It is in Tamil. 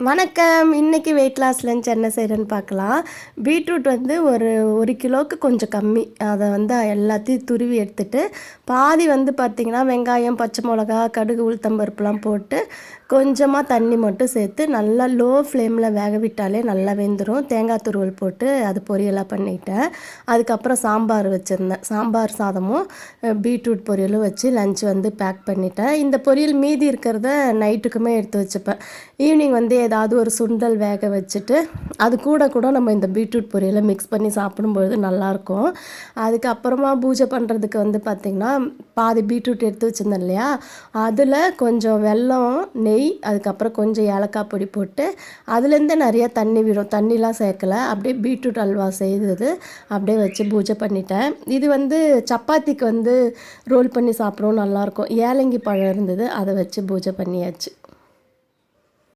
வணக்கம். இன்னைக்கு வெயிட் லாஸ் லஞ்ச் என்ன செய்கிறேன்னு பார்க்கலாம். பீட்ரூட் வந்து ஒரு 1 கிலோவுக்கு கொஞ்சம் கம்மி. அதை வந்து எல்லாத்தையும் துருவி எடுத்துட்டு, பாதி வந்து பார்த்திங்கன்னா வெங்காயம், பச்சை மிளகா, கடுகு, உளுத்தம் பருப்புலாம் போட்டு கொஞ்சமாக தண்ணி மட்டும் சேர்த்து நல்லா லோ ஃப்ளேமில் வேக விட்டாலே நல்லா வெந்துடும். தேங்காய் துருவல் போட்டு அது பொரியலாக பண்ணிட்டேன். அதுக்கப்புறம் சாம்பார் வச்சுருந்தேன். சாம்பார் சாதமும் பீட்ரூட் பொரியலும் வச்சு லஞ்ச் வந்து பேக் பண்ணிட்டேன். இந்த பொரியல் மீதி இருக்கிறத நைட்டுக்குமே எடுத்து வச்சுப்பேன். ஈவினிங் வந்து ஏதாவது ஒரு சுண்டல் வேக வச்சுட்டு அது கூட கூட நம்ம இந்த பீட்ரூட் பொரியலை மிக்ஸ் பண்ணி சாப்பிடும்பொழுது நல்லாயிருக்கும். அதுக்கப்புறமா பூஜை பண்ணுறதுக்கு வந்து பார்த்திங்கன்னா பாதி பீட்ரூட் எடுத்து வச்சுருந்தேன் இல்லையா, அதில் கொஞ்சம் வெல்லம், நெய், அதுக்கப்புறம் கொஞ்சம் ஏலக்காய் பொடி போட்டு அதுலேருந்து நிறையா தண்ணி விடும். தண்ணிலாம் சேர்க்கலை, அப்படியே பீட்ரூட் அல்வா செய்தது அப்படியே வச்சு பூஜை பண்ணிட்டேன். இது வந்து சப்பாத்திக்கு வந்து ரோல் பண்ணி சாப்பிடவும் நல்லாயிருக்கும். ஏலங்கி பழம் இருந்தது, அதை வச்சு பூஜை பண்ணியாச்சு.